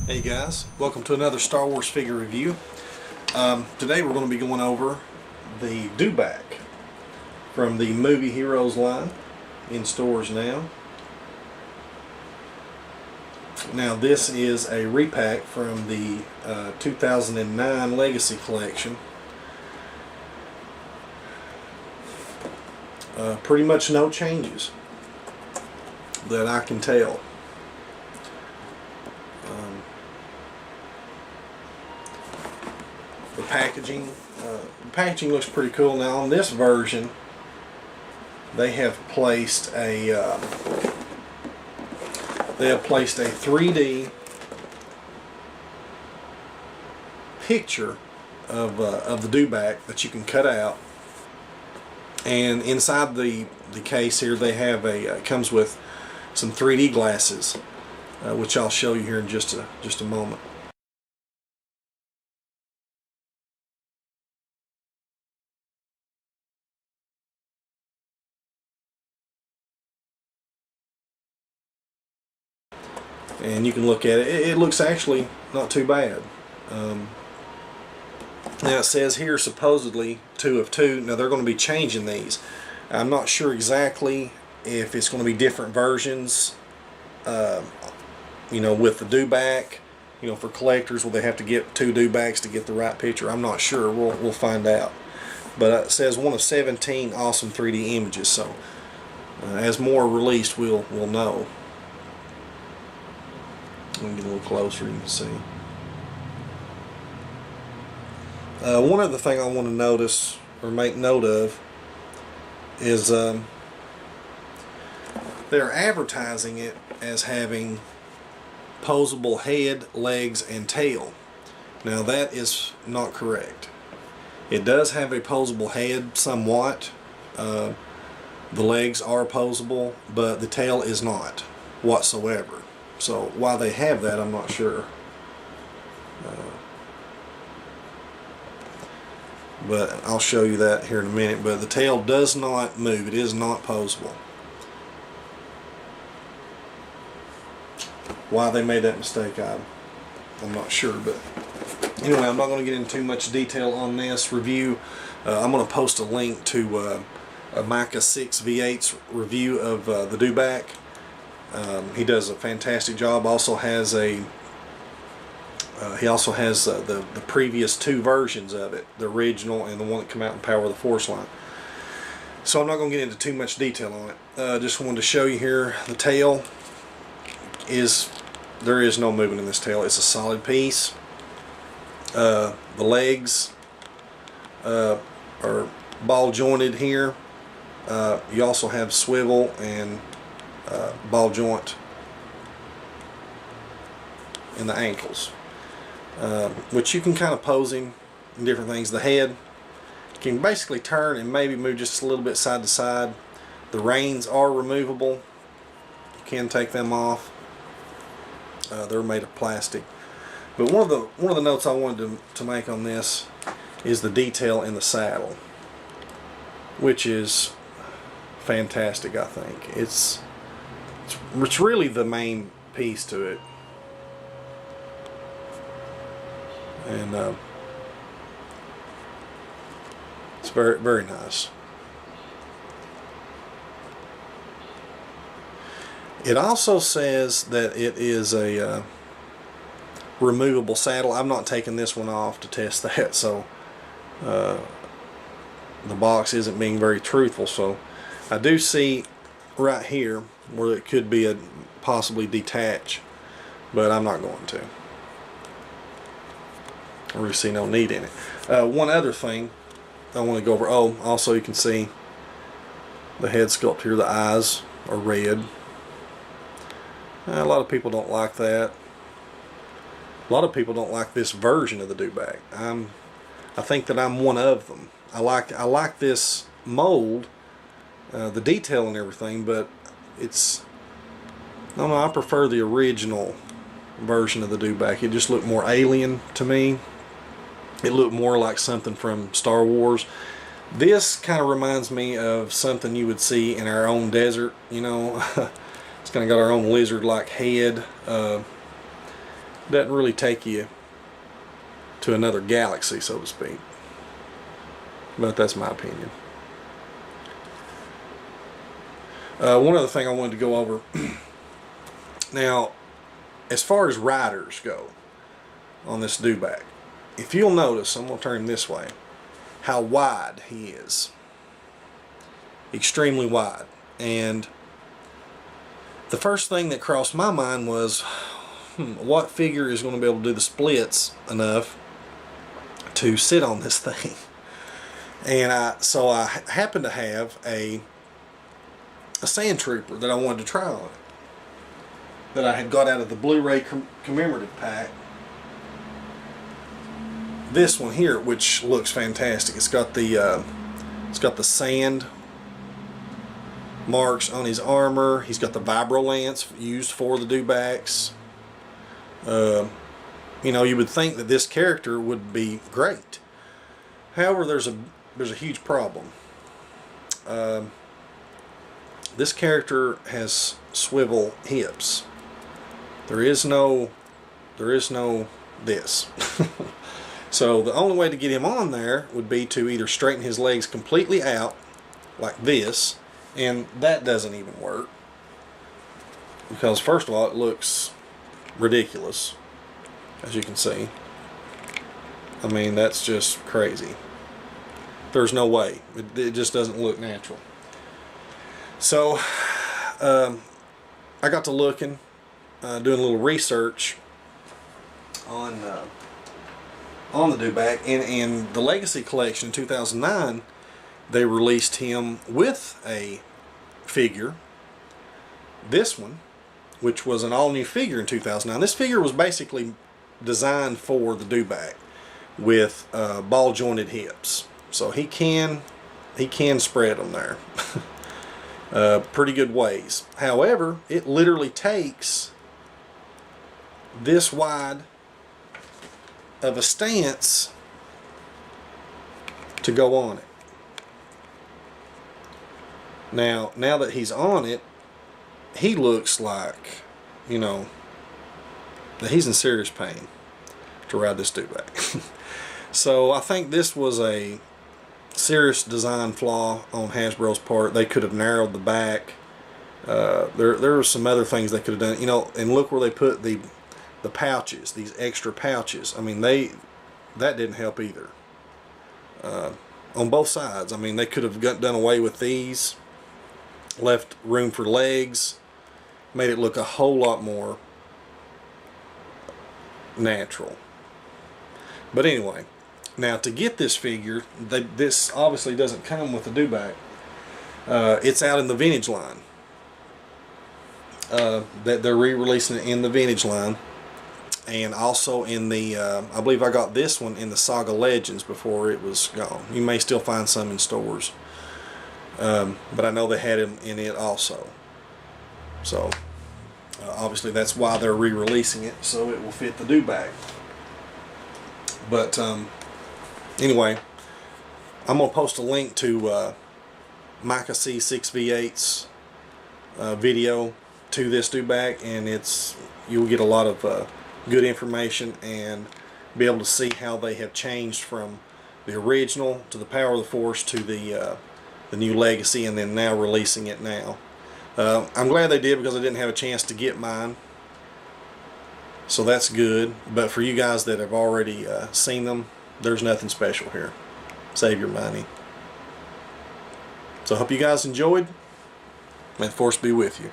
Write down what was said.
Hey guys, welcome to another Star Wars figure review. Today we're going to be going over the Dewback from the Movie Heroes line, in stores now. Now this is a repack from the 2009 Legacy Collection. Pretty much no changes that I can tell. The packaging looks pretty cool. Now on this version, they have placed a 3D picture of the Dewback that you can cut out, and inside the case here they have it comes with some 3D glasses, which I'll show you here in just a moment. And you can look at it. It looks actually not too bad. Now it says here supposedly 2 of 2. Now they're going to be changing these. I'm not sure exactly if it's going to be different versions. You know, with the Dewback, you know, for collectors, will they have to get 2 Dewbacks to get the right picture? I'm not sure. We'll find out. But it says 1 of 17 awesome 3D images. So as more are released, we'll know. Let me get a little closer, you can see. One other thing I want to notice or make note of is they're advertising it as having posable head, legs, and tail. Now that is not correct. It does have a posable head somewhat. The legs are posable, but the tail is not whatsoever. So why they have that, I'm not sure. But I'll show you that here in a minute. But the tail does not move. It is not posable. Why they made that mistake, I'm not sure. But anyway, I'm not going to get into too much detail on this review. I'm going to post a link to a Micah 6 V8's review of the Dewback. He does a fantastic job. Also has he also has the previous 2 versions of it, the original and the one that came out in Power of the Force line. So I'm not going to get into too much detail on it. Just wanted to show you here the tail there is no movement in this tail. It's a solid piece. The legs are ball jointed here. You also have swivel and ball joint in the ankles, which you can kind of pose him in different things. The head can basically turn and maybe move just a little bit side to side. The reins are removable. You can take them off. They're made of plastic. But one of the notes I wanted to make on this is the detail in the saddle, which is fantastic. I think it's really the main piece to it, and it's very, very nice. It also says that it is a removable saddle. I'm not taking this one off to test that, so the box isn't being very truthful. So I do see right here where it could be a possibly detach, but I'm not going to. I really see no need in it. One other thing I want to go over. Oh, also you can see the head sculpt here. The eyes are red. A lot of people don't like that. A lot of people don't like this version of the Dewback. I think that I'm one of them. I like this mold, the detail and everything, but I don't know, I prefer the original version of the Dewback. It just looked more alien to me. It looked more like something from Star Wars. This kind of reminds me of something you would see in our own desert, you know. It's kind of got our own lizard-like head. Doesn't really take you to another galaxy, so to speak. But that's my opinion. One other thing I wanted to go over. Now, as far as riders go on this Dewback, if you'll notice, I'm going to turn him this way, how wide he is. Extremely wide. And the first thing that crossed my mind was, what figure is going to be able to do the splits enough to sit on this thing? And so I happened to have a Sand Trooper that I wanted to try on, that I had got out of the Blu-ray commemorative pack. This one here, which looks fantastic. It's got the sand marks on his armor. He's got the vibro lance used for the Dewbacks. You know, you would think that this character would be great. However, there's a huge problem. This character has swivel hips. There is no this. So the only way to get him on there would be to either straighten his legs completely out like this, and that doesn't even work, because first of all it looks ridiculous, as you can see. I mean, that's just crazy. There's no way. It just doesn't look natural. So I got to looking, doing a little research on the Dewback, and the Legacy Collection in 2009, they released him with a figure, this one, which was an all-new figure in 2009. This figure was basically designed for the Dewback with ball jointed hips, so he can spread them there. Pretty good ways. However, it literally takes this wide of a stance to go on it. Now that he's on it, he looks like, you know, that he's in serious pain to ride this Dewback. So I think this was a serious design flaw on Hasbro's part. They could have narrowed the back. There were some other things they could have done, you know, and look where they put the pouches, these extra pouches. I mean, that didn't help either. On both sides. I mean, they could have done away with these, left room for legs, made it look a whole lot more natural. But anyway, now to get this figure, this obviously doesn't come with the Dewback. It's out in the vintage line. That they're re-releasing it in the vintage line. And also in the, I believe I got this one in the Saga Legends before it was gone. You may still find some in stores. But I know they had him in it also. So, obviously that's why they're re-releasing it, so it will fit the Dewback. But, anyway, I'm going to post a link to Micah C 6v8's video to this Dewback, and you'll get a lot of good information and be able to see how they have changed from the original to the Power of the Force to the new Legacy, and then now releasing it now. I'm glad they did, because I didn't have a chance to get mine, so that's good. But for you guys that have already seen them, there's nothing special here. Save your money. So I hope you guys enjoyed. May the Force be with you.